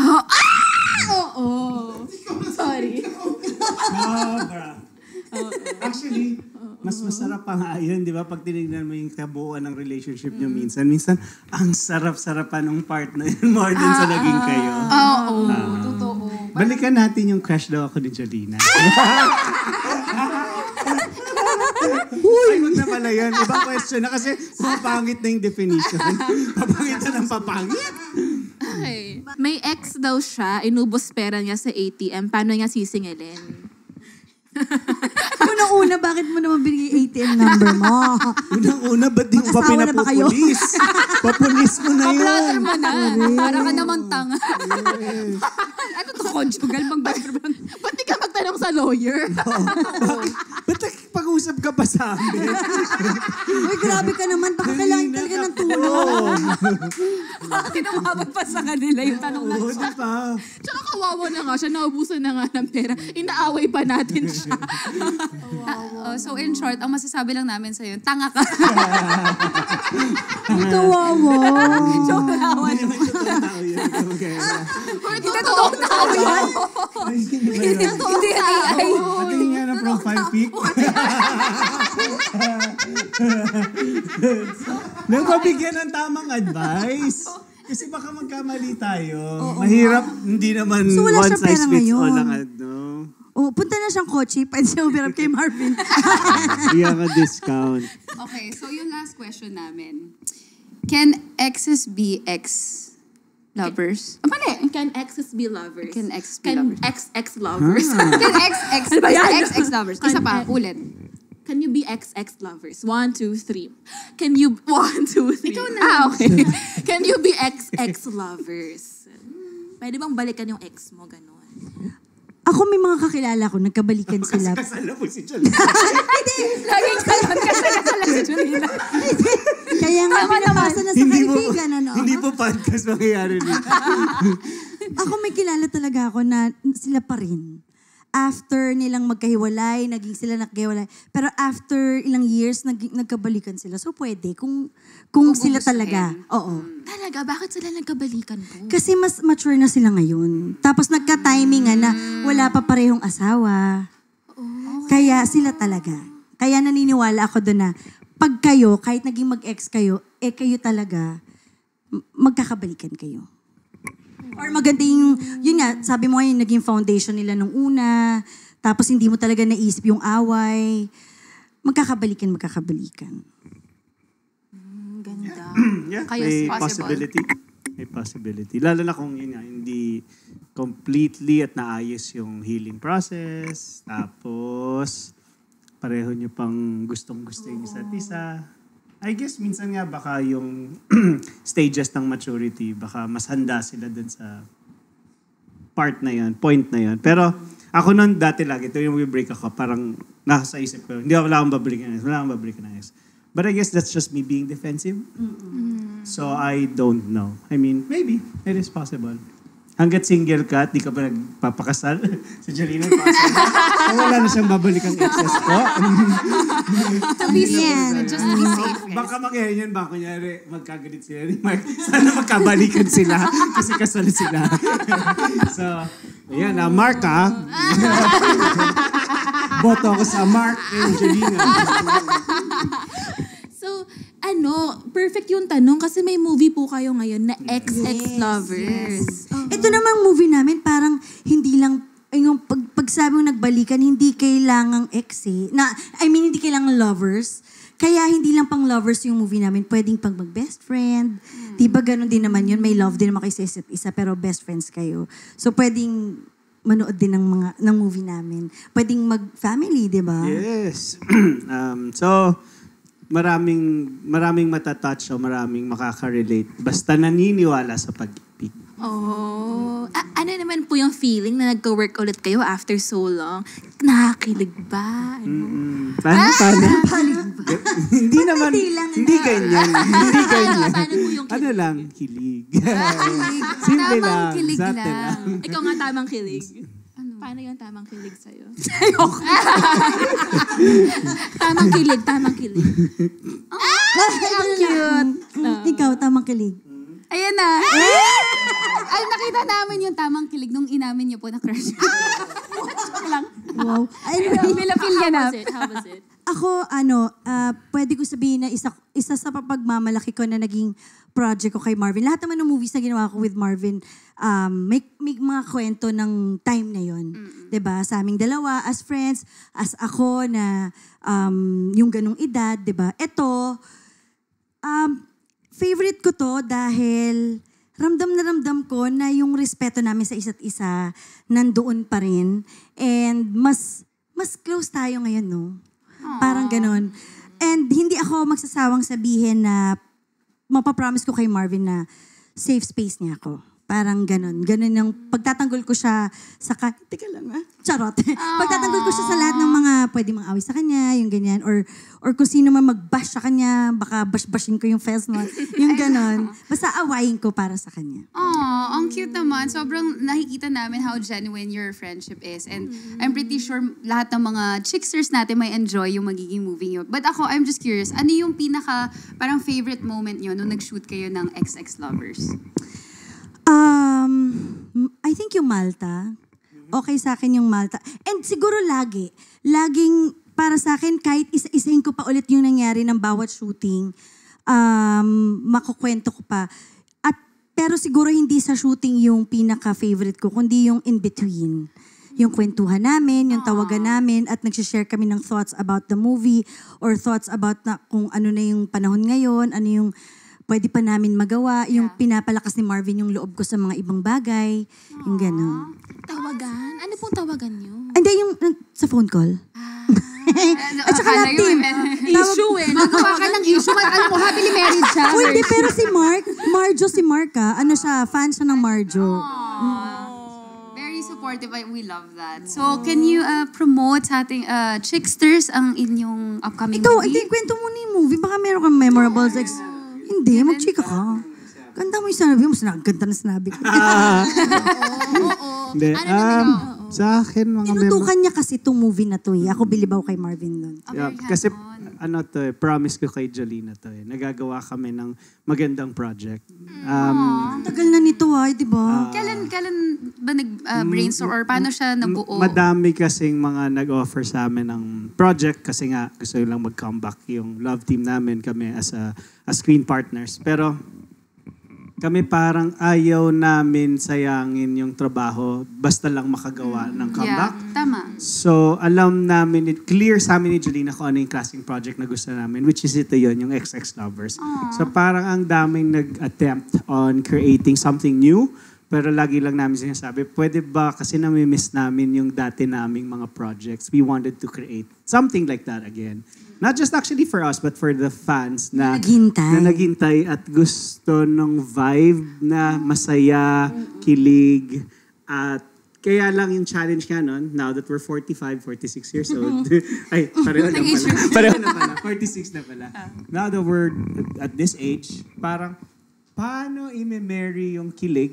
Oo. Sorry. Sobra. Actually, mas masarap pa nga yun, di ba? Pag tinignan mo yung kabuuan ng relationship nyo minsan, ang sarap-sarapan ng part na yun more than sa naging kayo. Oo, totoo. Balikan natin yung crush daw ako ni Jolina. Ay, wag na pala yan. Ibang question na kasi papangit na yung definition. Papangit na ng papangit. Okay. May ex daw siya, inubos pera niya sa ATM. Paano niya sisingilin? Unang-una, bakit mo naman binigay ATM number mo? Unang-una, ba't di mo ba Mag-asawa na ba kayo? pinapupulis? Papulis mo na yun. Pa-brother mo na. Para ka namang tanga. Ano to, conjugal? Mag-boyfriend? Ba't di ka magtanong sa lawyer? Ba't pag-usap ka pa sa amin? Uy, grabe ka naman. Baka kailangan talaga ng tulong. Bakit umabot pa sa kanila yung tanong lang Oo, siya? di ba? Tsaka kawawa na nga siya, naubusan na nga ng pera. Inaaway pa natin siya. So in short, ang masasabi lang namin sa'yo, tanga ka. Kawawa. Joke lang. Hindi naman totoong tao yun. Okay. Hindi totoong tao yan. Ay, hindi ba yun? Hindi AI. Patingin nga ng profile. profile pic. Nagpabigyan ng tamang advice. Kasi baka magkamali tayo. Mahirap, hindi naman So, wala one siyang size pera fits all ngayon. ang ano. Oh, punta na siyang kotse, pwede siya umirap kay Marvin. Bigyan ka discount. Okay, so yung last question namin. Can exes be ex-lovers? Mali. Can exes be lovers? Can exes be lovers? ex-lovers? Can ex-lovers? Isa pa, ulit. Can you be ex-lovers? 1, 2, 3. Can you... 1, 2, 3. Ikaw na. Okay. Can you be ex-lovers? Pwede bang balikan yung ex mo, gano'n? Ako may mga kakilala ko, nagkabalikan sila. Kasal na po si Jolene. Laging kalon kasi kasalan si Julina. Kaya nga pinapasa na sa kaibigan, ano? Hindi po podcast mangyayari dito. Ako may kilala talaga ako na sila pa rin. After nilang magkahiwalay, naging sila nagkahiwalay. Pero after ilang years, nagkabalikan sila. So pwede, kung sila talaga. Oo. Talaga? Bakit sila nagkabalikan po? Kasi mas mature na sila ngayon. Tapos nagka-timing na wala pa parehong asawa. Kaya sila talaga. Kaya naniniwala ako doon na pag kayo, kahit naging mag-ex kayo, kayo talaga, magkakabalikan kayo. Or maganda yung, yun nga, sabi mo ngayon, naging foundation nila nung una, tapos hindi mo talaga naisip yung away, magkakabalikan. Ganda. Yeah, Kayo, may possible. possibility. May possibility. Lalo na kung yun nga, hindi completely at naayos yung healing process. Tapos, pareho nyo pang gustong-gusto yung isa't isa. I guess minsan nga baka yung stages ng maturity, baka mas handa sila dun sa part na yun, point na yun. Pero ako nun dati lagi, ito yung break ako, parang nasa isip ko, wala akong babalikan ng ex. But I guess that's just me being defensive. So I don't know. I mean, maybe, it is possible. Hanggat single ka at di ka pa nagpapakasal, si Jolene nagpapakasal. So wala na siyang babalikan exes ko. To be safe. Just to be safe. Baka mangyari yan, baka kunyari magkagalit sila ni Mark. Sana magkabalikan sila kasi kasal sila. So, ayan na, Mark Boto ako sa Mark and Jolene. So, perfect yung tanong kasi may movie po kayo ngayon na ex-lovers. Ito namang movie namin, parang hindi lang, yung pag sabi mo nagbalikan, hindi kailangang ex hindi kailangang lovers. Kaya hindi lang pang lovers yung movie namin, pwedeng pang mag-best friend. Diba ganun din naman yun, may love din naman kayo sa isa't isa, pero best friends kayo. So pwedeng manood din ng movie namin. Pwedeng mag-family, di ba? Yes. So, maraming matatouch o maraming makaka-relate. Basta naniniwala sa pag-ibig. Oh. Ano naman po yung feeling na nagka-work ulit kayo after so long? Nakakilig ba? Paano? Hindi naman, hindi ganyan. Paano po yung Ano kilig? lang, kilig. Simple Tamang lang. kilig Zate lang. Ikaw nga tamang kilig. Paano yung tamang kilig sa'yo? tamang kilig. Ang cute. Ikaw, tamang kilig. Ayan na. Ay, nakita namin yung tamang kilig nung inamin niyo po na crush. Wow. Anyway, Pilapilya na. How was it? ako, pwede ko sabihin na isa sa papagmamalaki ko na naging project ko kay Marvin. Lahat naman ng movies na ginawa ko with Marvin, may mga kwento ng time na yon, 'di ba? Sa aming dalawa as friends, as ako na yung ganung edad, 'di ba? Ito favorite ko to dahil ramdam na ramdam ko na yung respeto namin sa isa't isa nandoon pa rin, and mas close tayo ngayon, no? Parang ganon. And hindi ako magsasawang sabihin na mapapromise ko kay Marvin na safe space niya ako. Parang ganon. Ganon yung pagtatanggol ko siya sa teka lang charot. Pagtatanggol ko siya sa lahat ng mga pwede mang away sa kanya, yung ganyan. Or kung sino man mag-bash sa kanya, baka bash-bashin ko yung face mo. Yung ganon. Basta awayin ko para sa kanya. Aw, ang cute naman. Sobrang nakikita namin how genuine your friendship is. And I'm pretty sure lahat ng mga chicksters natin may enjoy yung magiging movie nyo. But ako, I'm just curious, ano yung parang favorite moment nyo nung nag-shoot kayo ng XX Lovers? I think yung Malta. okay sa akin yung Malta. And siguro laging para sa akin, kahit isa-isahin ko pa ulit yung nangyari ng bawat shooting, makukwento ko pa. Pero siguro hindi sa shooting yung pinaka-favorite ko, kundi yung in-between. Yung kwentuhan namin, yung tawagan namin, at nagsishare kami ng thoughts about the movie or thoughts about kung ano na yung panahon ngayon, ano yung pwede pa namin magawa, yung pinapalakas ni Marvin yung loob ko sa mga ibang bagay, yung gano'n. Tawagan? Ano pong tawagan niyo? Hindi, yung sa phone call. At saka lap team. Issue Magawa ka ng issue. Alam mo, happily married siya. Hindi, pero si Mark ano siya, fan siya ng Marjo. Very supportive. We love that. So, can you promote sa ating Chicksters ang inyong upcoming Ikaw, movie? hindi, kwento mo na yung movie. Baka meron kang memorable sex. Hindi, magchika ka. Ganda mo yung sinabi mo. Ganda na sinabi ko. Hindi. Sa akin, mga Tinutukan niya kasi itong movie na to eh. Ako bilibaw kay Marvin nun. Yeah, kasi promise ko kay Jolina to eh. Nagagawa kami ng magandang project. Ang tagal na nito di ba? Kailan ba nag-brainstorm or paano siya nabuo? Madami kasing mga nag-offer sa amin ng project kasi nga gusto lang mag-comeback yung love team namin kami as screen partners. Pero kami parang ayaw namin sayangin yung trabaho basta lang makagawa ng comeback. Yeah, tama. So, alam namin, clear sa amin ni Jolina kung ano yung casting project na gusto namin, which is ito yun, yung XX Lovers. So, parang ang daming nag-attempt on creating something new, pero lagi lang namin sinasabi, pwede ba, kasi nami-miss namin yung dati naming mga projects. We wanted to create something like that again. Not just actually for us, but for the fans na naghintay at gusto ng vibe na masaya, kilig, at kaya lang yung challenge nga nun, now that we're 45, 46 years old, ay, pareho na pala. 46 na pala. Now that we're at this age, parang, paano i-marry yung kilig,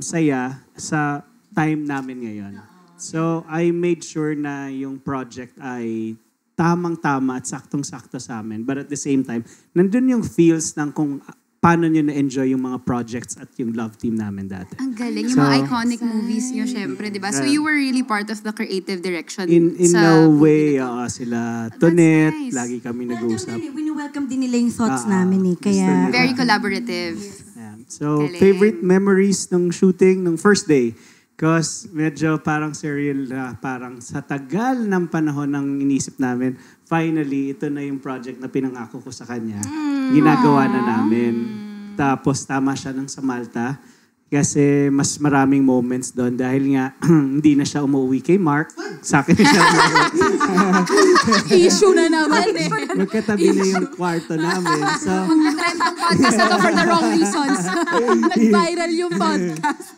saya sa time namin ngayon? So, I made sure na yung project ay tamang-tama at saktong-sakto sa amin. But at the same time, nandun yung feels ng kung paano nyo na-enjoy yung mga projects at yung love team namin dati. Ang galing. Yung mga iconic movies nyo, syempre, di ba? So you were really part of the creative direction In sa a movie way, na to. sila Tonet, nice. lagi kami nag-uusap. Wini-welcome din nila yung thoughts namin Kaya, Very collaborative. Ayan. So, Galing. favorite memories ng shooting ng first day. Because medyo parang surreal na parang sa tagal ng panahon ng inisip namin, finally, ito na yung project na pinangako ko sa kanya. Ginagawa na namin. Tapos tama siya ng sa Malta. Kasi mas maraming moments doon dahil nga hindi na siya umuwi kay Mark. Sa akin siya Issue na naman eh. magkatabi na yung kwarto namin. So, Trend ng podcast na to for the wrong reasons. Nag-viral yung podcast.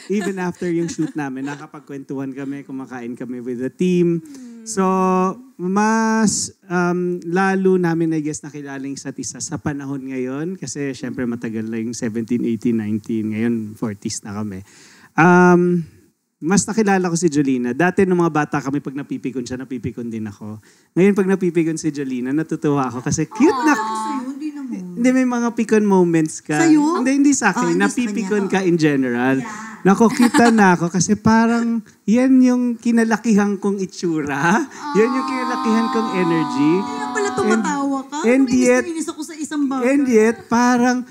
even after yung shoot namin, nakapagkwentuhan kami, kumakain kami with the team. So, mas lalo namin, I guess, nakilala yung isa't isa sa panahon ngayon. Kasi, syempre, matagal na yung 17, 18, 19. Ngayon, 40s na kami. Mas nakilala ko si Jolina. Dati, nung mga bata kami, pag napipikon siya, napipikon din ako. Ngayon, pag napipikon si Jolina, natutuwa ako kasi cute na. Hindi, may mga pikon moments ka. Sa'yo? Hindi sa akin. Hindi sa Napipikon kanya. ka in general. Nako, kita na ako kasi parang yan yung kinalakihan kong itsura. Yan yung kinalakihan kong energy. Kaya pala tumatawa ka. and yet- Inis ako sa isang bagay. And yet, parang,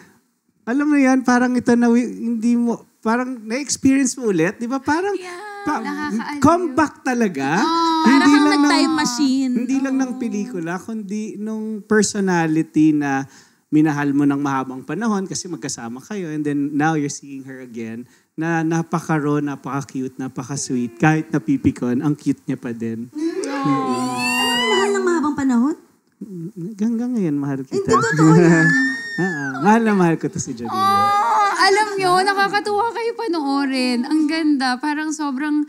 alam mo yan, parang ito na hindi mo, parang na-experience mo ulit. Di ba? Parang, nakakaaliw. comeback talaga. Parang kang ng- nag-time machine. Hindi lang ng pelikula, kundi nung personality na minahal mo ng mahabang panahon kasi magkasama kayo and then now you're seeing her again na napaka-raw, napaka-cute, napaka-sweet. Kahit napipikon, ang cute niya pa din. Minahal ng mahabang panahon? Hanggang ngayon, mahal kita. Hindi, totoo yan. Mahal na mahal ko to si Jolina. Alam nyo, nakakatuwa kayo panoorin. Ang ganda. Parang sobrang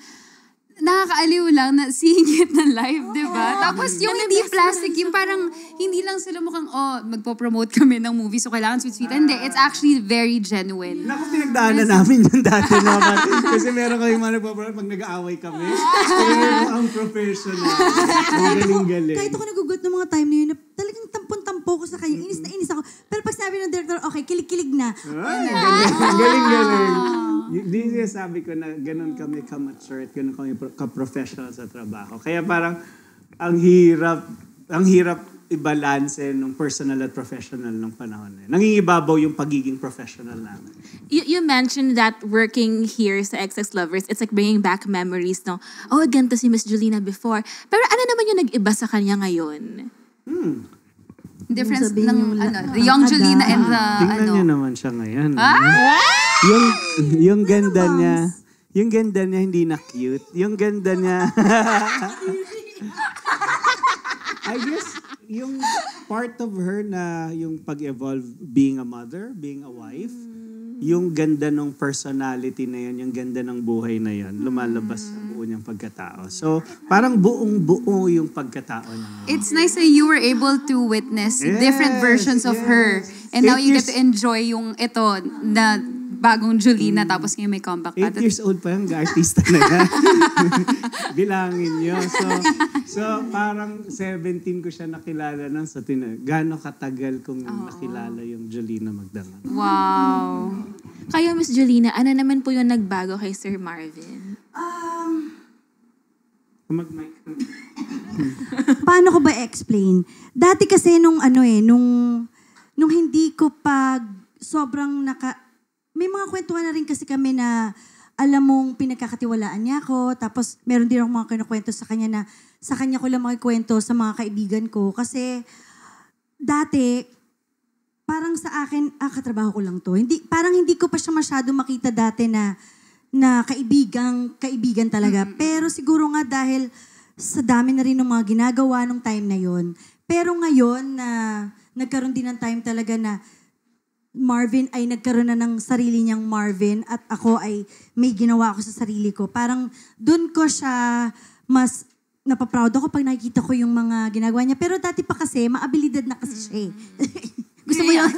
nakakaaliw lang na seeing it na live, di ba? Tapos yung hindi plastic, yung parang hindi lang sila mukhang, magpo-promote kami ng movie so kailangan sweet-sweet. Hindi, it's actually very genuine. Naku, pinagdaanan namin yung dati naman. Kasi meron kami mga nagpaparoon pag nag-aaway kami. Pero ang professional. Ang galing-galing. Kahit ako nagugut ng mga time na yun, na talagang tampon-tampo ko sa kanya. Inis na inis ako. Pero pag sabi ng director, okay, kilig-kilig na. Ay, galing-galing. Hindi sabi ko na ganun kami ka-mature at ganun kami ka-professional sa trabaho. Kaya parang ang hirap i-balance nung personal at professional nung panahon. Nangingibabaw yung pagiging professional namin. You mentioned that working here sa XX Lovers, it's like bringing back memories, no? Oh, ganito si Miss Julina before. Pero ano naman yung nag-iba sa kanya ngayon? Difference Sabihin ng yung the young Julina and the Tingnan niyo naman siya ngayon. Yung ganda niya hindi na cute. Yung ganda niya I guess yung part of her na yung pag-evolve being a mother, being a wife, yung ganda ng personality na yun, yung ganda ng buhay na yun, lumalabas sa buo niyang pagkatao. So, parang buong-buo yung pagkatao niya. It's nice that you were able to witness different versions of her. And now you get to enjoy yung ito na bagong Julina tapos ngayon may comeback pa. 8 years old pa yung artista na yan. Bilangin niyo. So parang 17 ko siya nakilala nang sa gaano katagal kong nakilala yung Julina Magdangan. Wow. Kayo, Miss Julina, ano naman po yung nagbago kay Sir Marvin? Mag-mic. Paano ko ba explain? Dati kasi nung hindi ko sobrang may mga kwentuhan na rin kasi kami na alam mong pinagkakatiwalaan niya ako. Tapos meron din akong mga kinukwento sa kanya na sa kanya ko lang makikwento sa mga kaibigan ko. Kasi dati, parang sa akin, katrabaho ko lang to. Parang hindi ko pa siya masyado makita dati na kaibigan talaga. Pero siguro nga dahil sa dami na rin ng mga ginagawa nung time na yon. Pero ngayon na nagkaroon din ng time talaga na Marvin ay nagkaroon na ng sarili niyang Marvin at ako ay may ginawa ako sa sarili ko. Parang dun ko siya mas napaproud ako pag nakikita ko yung mga ginagawa niya. Pero dati pa kasi, maabilidad na kasi siya eh. Gusto mo yun?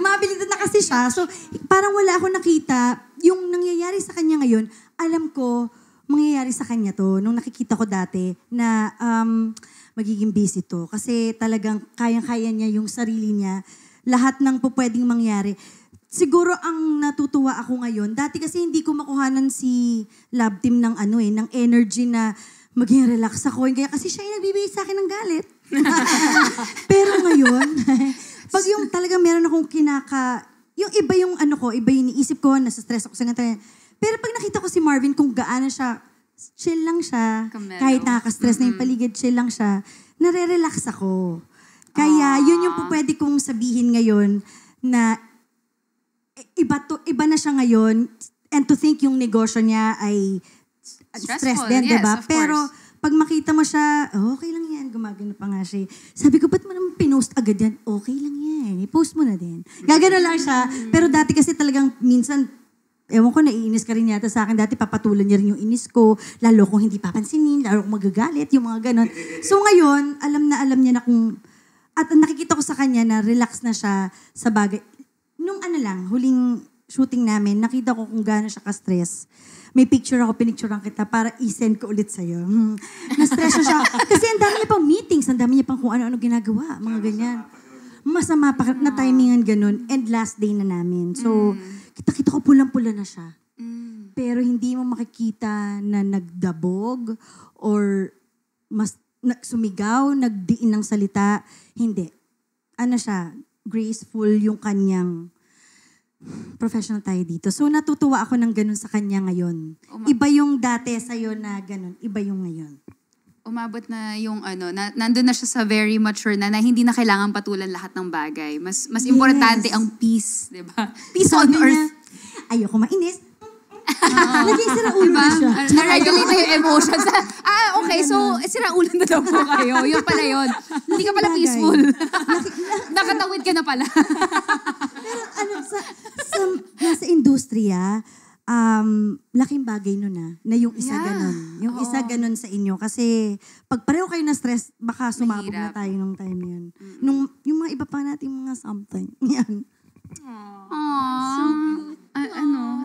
Maabilidad na kasi siya. So parang wala akong nakita. Yung nangyayari sa kanya ngayon, alam ko mangyayari sa kanya to. Nung nakikita ko dati na magiging busy to. Kasi talagang kayang-kaya niya yung sarili niya. Lahat ng pwedeng mangyari. Siguro ang natutuwa ako ngayon, dati kasi hindi ko makuhanan si lab team ng ng energy na maging relax ako. Kaya kasi siya yung nagbibigay sa akin ng galit. Pero ngayon, pag yung talagang meron akong yung iba yung iba yung iniisip ko, nasa stress ako sa ganito. Pero pag nakita ko si Marvin, kung gaano siya, chill lang siya. Kamelo. Kahit nakaka-stress na yung paligid, chill lang siya. Nare-relax ako. Kaya yun yung pwede kong sabihin ngayon na iba na siya ngayon and to think yung negosyo niya ay stress din, yes, diba? of Pero course. pag makita mo siya, okay lang yan, gumagano pa nga siya. Sabi ko, ba't mo naman pinost agad yan? Okay lang yan, i-post mo na din. Gagano lang siya. Pero dati kasi talagang minsan, ewan ko, naiinis ka rin yata sa akin. Dati papatulan niya rin yung inis ko. Lalo kung hindi papansinin, lalo kung magagalit, yung mga ganon. So ngayon, alam niya na kung... At nakikita ko sa kanya na relax na siya sa bagay. Nung huling shooting namin, nakita ko kung gaano siya ka-stress. May picture ako, pinicturean kita para i-send ko ulit sa'yo. Na-stress siya. Kasi ang dami niya pang meetings, ang dami niya pang kung ano-ano ginagawa, mga ganyan. Masama pa na timingan ganun. And last day na namin. So, kita-kita ko pulang-pula na siya. Pero hindi mo makikita na nagdabog or mas sumigaw, nagdiin ng salita. Hindi. Siya, graceful yung kanyang professional tayo dito. So natutuwa ako ng ganun sa kanya ngayon. Iba yung dati sa'yo na ganun. Iba yung ngayon. Umabot na yung nandun na siya sa very mature na hindi na kailangan patulan lahat ng bagay. Mas importante ang peace, di ba? Peace on Sabi earth. niya, ayoko mainis. Naging siraulo na siya. Na-regulate na yung emotions. Okay. So, siraulo na daw po kayo. Yun pala yun. Hindi ka pala peaceful. Nakatawid ka na pala. Pero nasa industriya, laking bagay nun na yung isa ganun. Yung isa ganun sa inyo. Kasi pag pareho kayo na stress, baka sumabog na tayo nung time na yun. Yung mga iba pa nating mga something. Yan.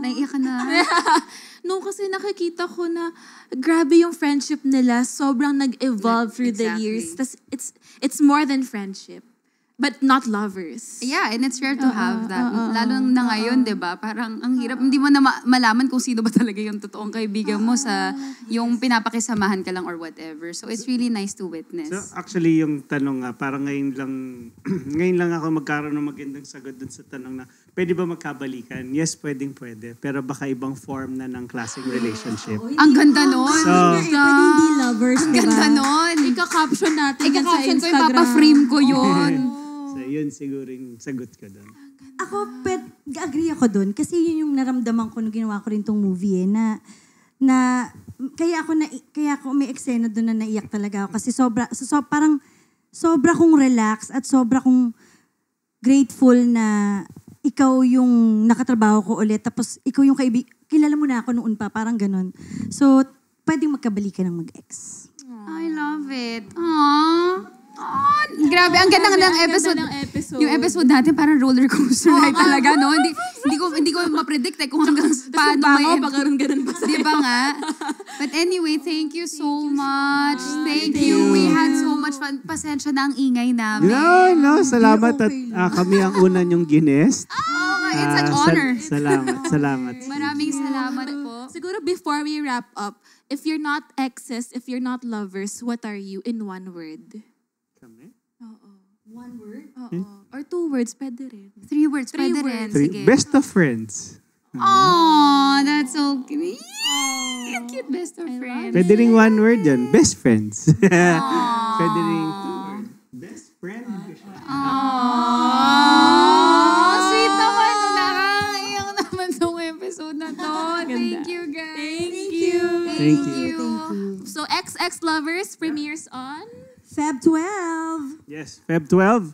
Naiiyak ka na. No, kasi nakikita ko na grabe yung friendship nila. Sobrang nag-evolve through the Exactly. years. Tas it's more than friendship. but not lovers. Yeah, and it's rare to have that. Lalo na ngayon, di ba? Parang ang hirap, hindi mo na malaman kung sino ba talaga yung totoong kaibigan mo sa yung pinapakisamahan ka lang or whatever. So it's really nice to witness. So actually yung tanong nga, parang ngayon lang ako magkaroon ng magandang sagot dun sa tanong na, pwede ba magkabalikan? Yes, pwede. Pero baka ibang form na ng classic relationship. Ang ganda nun. Pwede hindi lovers, Ang diba? ganda nun. Ika-caption natin yan sa Ika-caption ko, Instagram. ipapa-frame ko yun. So yun siguro yung sagot ko doon. Ako, agree ako doon. Kasi yun yung naramdaman ko nung ginawa ko rin tong movie kaya ako may eksena doon na naiyak talaga ako. Kasi parang sobra kong relax at sobra kong grateful na ikaw yung nakatrabaho ko ulit. Tapos ikaw yung kilala mo na ako noon pa, parang ganun. So, pwedeng magkabalikan ng mag-ex. I love it. Aww. Grabe, ang ganda ng episode. Yung episode natin parang roller coaster ride talaga, no? Hindi ko ma-predict kung hanggang paano may end. Ganun ba? Di ba nga? But anyway, thank you so much. Thank you. We had so much fun. Pasensya na ang ingay namin. No, salamat at kami ang una niyong ginest. It's an honor. Salamat. Maraming salamat po. Siguro before we wrap up, if you're not exes, if you're not lovers, what are you in one word? Kami? One word? Or 2 words, pwede rin. 3 words, pwede rin. Sige. Best of friends. Aww, that's so cute. Cute best of friends. Pwede rin 1 word yan. Best friends. Pwede rin 2 word. Best friend. Sweet naman. Nakakaiyak naman tong episode na to. Thank you, guys. Thank you. So, XX Lovers premieres on? Feb 12. Yes, Feb 12.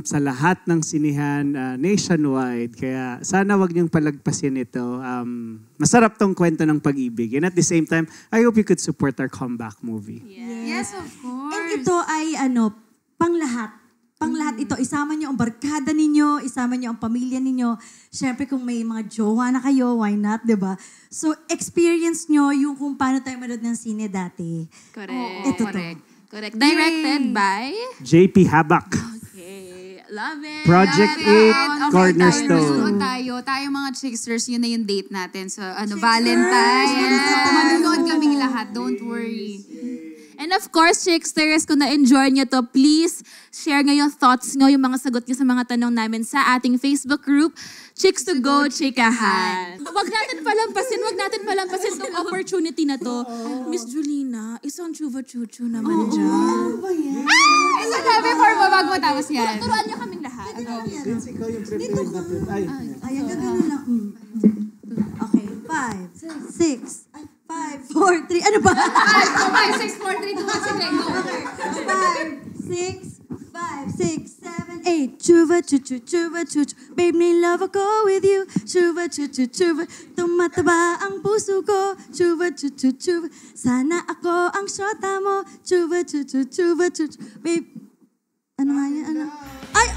Sa lahat ng sinihan nationwide. Kaya sana wag niyong palagpasin ito. Masarap tong kwento ng pag-ibig. And at the same time, I hope you could support our comeback movie. Yes, of course. And ito ay panglahat. Panglahat ito. Isama niyo ang barkada ninyo, isama niyo ang pamilya ninyo. Siyempre kung may mga jowa na kayo, why not, diba? So experience niyo yung kung paano tayo manood ng sine dati. Correct. Ito Correct. Directed by? JP Habak. Okay. Love it. Project 8, Cornerstone. Tayo mga Chicksters, yun na yung date natin. So, Valentine's. So, manunood kaming lahat. Don't worry. And of course, Chicksters, kung na-enjoy nyo to, please share nga yung thoughts nyo, yung mga sagot nyo sa mga tanong namin sa ating Facebook group, Chicks to Go, Chikahan. Wag natin palampasin tong opportunity na to. Miss Julina, isang chuva-chuchu naman dyan. Isa na before bago matapos yan. Turuan nyo kaming lahat. Since ikaw yung prepared na Ayan, gano'n lang. Okay, 5, 6, 5, 4, 3, ano ba? 5, 6, 4, 3, 2, 1, sige, go. 5, 6, 5, 6, 7, 8. Chuva, chuchu, chuva, chuchu. Babe, may love ako with you. Chuva, chuchu, chuva. Tumataba ang puso ko. Chuva, chuchu, chuva. Sana ako ang shota mo. Chuva, chuchu, chuva, chuchu. Babe, ano nga yan? Ano? Ay!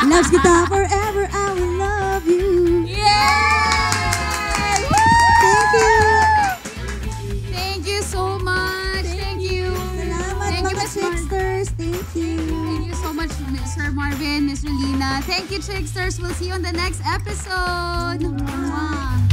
Loves kita forever, I will love you. Thank you! Thank you so much. Thank you. Salamat Thank you, mga Miss Mar- Chicksters. Thank you. Thank you so much, Sir Marvin, Miss Rolina. Thank you, Chicksters. We'll see you on the next episode. Mwah.